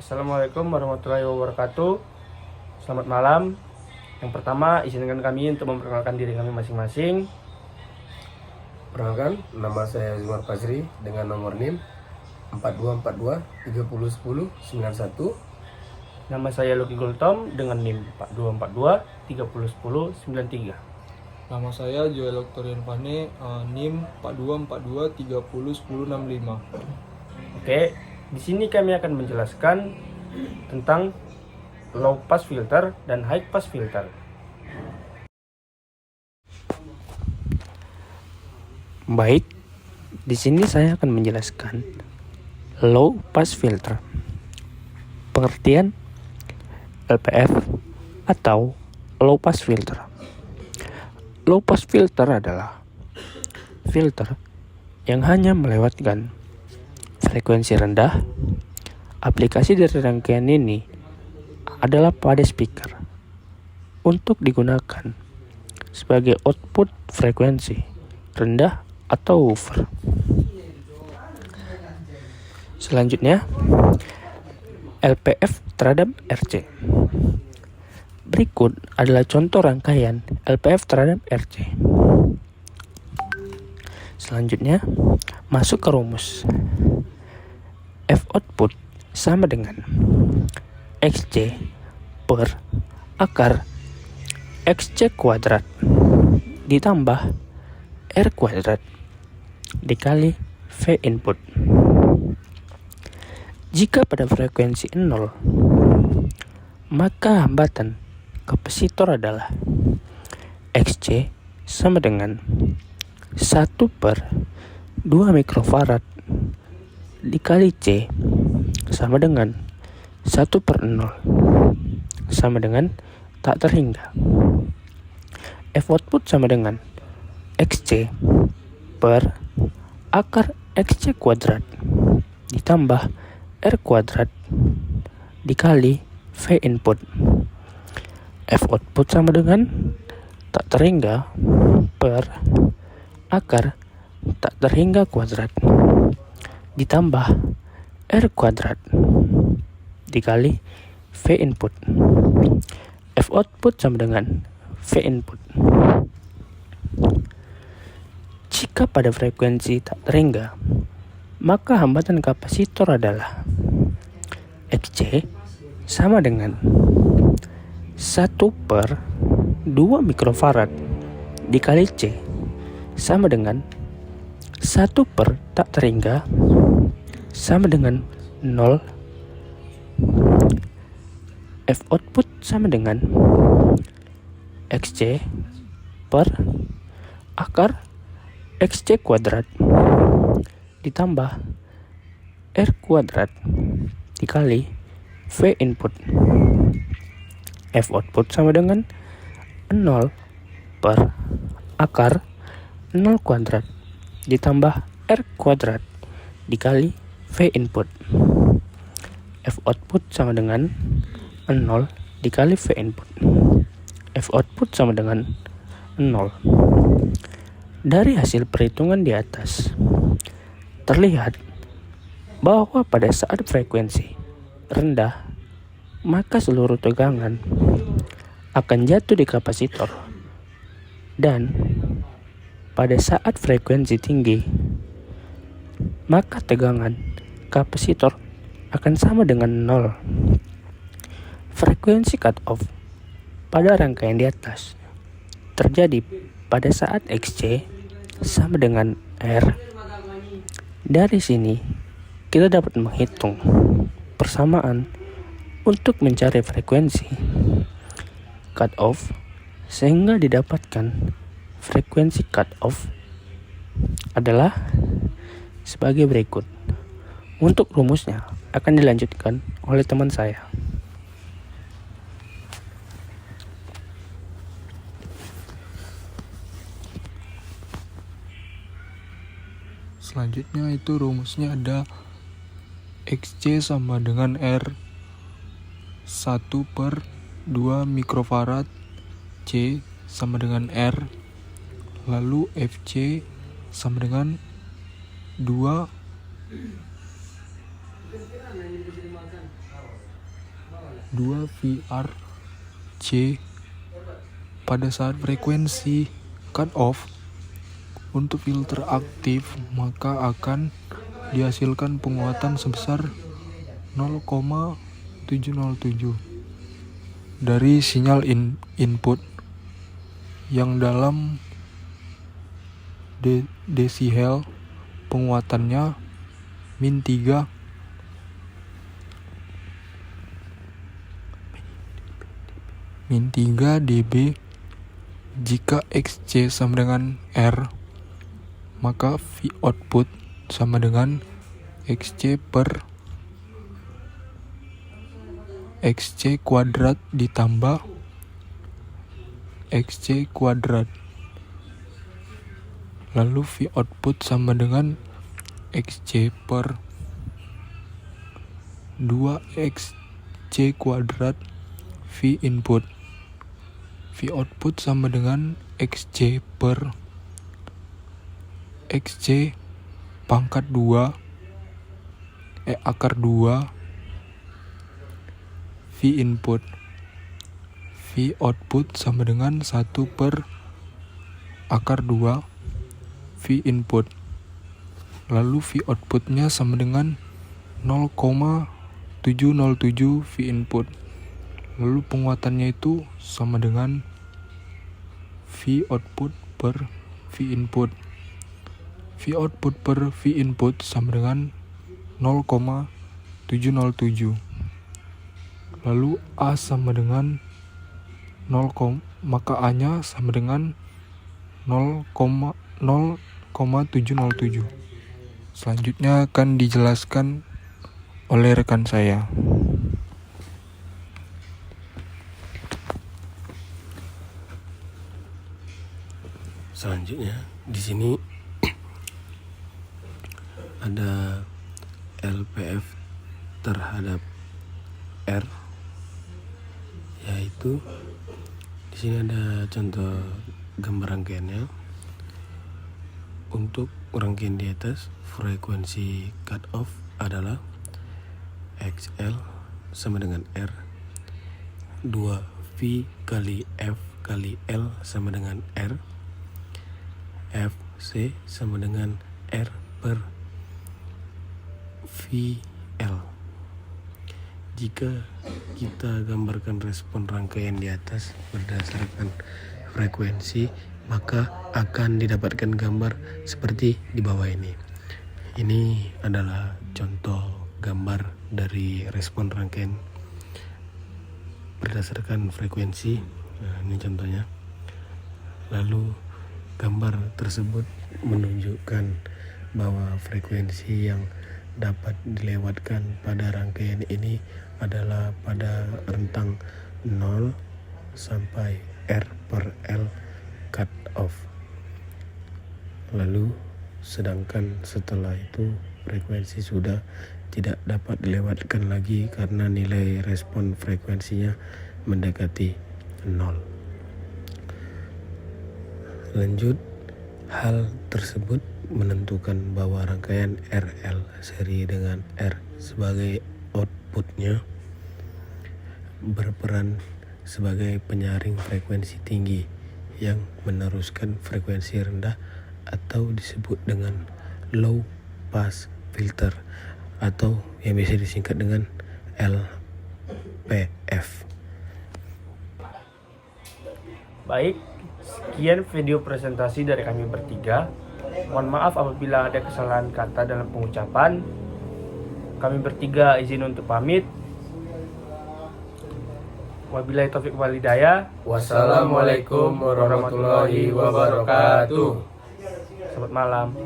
Assalamualaikum warahmatullahi wabarakatuh. Selamat malam. Yang pertama, izinkan kami untuk memperkenalkan diri kami masing-masing. Perkenalkan, nama saya Zumar Fazri dengan nomor NIM 4242 3010 91. Nama saya Lucky Gultom dengan NIM 4242 3010 93. Nama saya Joel Octorian Fane, NIM 4242 30 10 65. Oke, di sini kami akan menjelaskan tentang low pass filter dan high pass filter. Baik, di sini saya akan menjelaskan low pass filter. Pengertian LPF atau low pass filter. Low pass filter adalah filter yang hanya melewatkan frekuensi rendah. Aplikasi dari rangkaian ini adalah pada speaker untuk digunakan sebagai output frekuensi rendah atau woofer. Selanjutnya, LPF terhadap RC. Berikut adalah contoh rangkaian LPF terhadap RC. Selanjutnya, masuk ke rumus. F output sama dengan XC per akar XC kuadrat ditambah R kuadrat dikali V input. Jika pada frekuensi 0, maka hambatan kapasitor adalah XC sama dengan 1 per 2 mikrofarad dikali C sama dengan 1 per 0 sama dengan tak terhingga. F output sama dengan XC per akar XC kuadrat ditambah R kuadrat dikali V input. F output sama dengan tak terhingga per akar tak terhingga kuadrat ditambah R kuadrat dikali V input. F output sama dengan V input. Jika pada frekuensi tak terhingga, maka hambatan kapasitor adalah XC sama dengan 1 per 2 mikrofarad dikali C sama dengan 1 per tak terhingga sama dengan 0. F output sama dengan XC per akar XC kuadrat ditambah R kuadrat dikali V input. F output sama dengan 0 per akar 0 kuadrat ditambah R kuadrat dikali V input. F output sama dengan 0 dikali V input. F output sama dengan 0. Dari hasil perhitungan di atas, terlihat bahwa pada saat frekuensi rendah, maka seluruh tegangan akan jatuh di kapasitor. Dan pada saat frekuensi tinggi, maka tegangan kapasitor akan sama dengan 0. Frekuensi cut off pada rangkaian di atas terjadi pada saat XC sama dengan R. Dari sini kita dapat menghitung persamaan untuk mencari frekuensi cut off, sehingga didapatkan frekuensi cut off adalah sebagai berikut. Untuk rumusnya akan dilanjutkan oleh teman saya. Selanjutnya itu rumusnya ada XC sama dengan R 1 per 2 mikrofarad, C sama dengan R, lalu FC sama dengan 2 2 VRC pada saat frekuensi cut off untuk filter aktif, maka akan dihasilkan penguatan sebesar 0,707 dari sinyal input yang dalam desihel penguatannya -3 dB. Jika Xc sama dengan R, maka V output sama dengan Xc per Xc kuadrat ditambah Xc kuadrat. Lalu V output sama dengan Xc per 2Xc kuadrat V input. V output sama dengan Xc per Xc pangkat 2 akar 2 V input. V output sama dengan 1 per akar 2 V input. Lalu V outputnya sama dengan 0,707 V input. Lalu penguatannya itu sama dengan V output per V input. V output per V input sama dengan 0,707. Lalu A sama dengan 0, maka A-nya sama dengan 0,707. Selanjutnya akan dijelaskan oleh rekan saya. Selanjutnya di sini ada LPF terhadap R, yaitu di sini ada contoh gambar rangkaiannya. Untuk rangkaian di atas, frekuensi cut off adalah XL sama dengan R, 2V kali F kali L sama dengan R, FC sama dengan R per VL. Jika kita gambarkan respon rangkaian di atas berdasarkan frekuensi, maka akan didapatkan gambar seperti di bawah ini. Ini adalah contoh gambar dari respon rangkaian berdasarkan frekuensi. Nah, ini contohnya. Lalu gambar tersebut menunjukkan bahwa frekuensi yang dapat dilewatkan pada rangkaian ini adalah pada rentang 0 sampai R per L cut off. Lalu sedangkan setelah itu frekuensi sudah tidak dapat dilewatkan lagi karena nilai respon frekuensinya mendekati 0. Lanjut, hal tersebut menentukan bahwa rangkaian RL seri dengan R sebagai outputnya berperan sebagai penyaring frekuensi tinggi yang meneruskan frekuensi rendah atau disebut dengan low pass filter atau yang bisa disingkat dengan LPF. Baik, sekian video presentasi dari kami bertiga. Mohon maaf apabila ada kesalahan kata dalam pengucapan. Kami bertiga izin untuk pamit. Wabillahi taufiq wal hidayah. Wassalamualaikum warahmatullahi wabarakatuh. Selamat malam.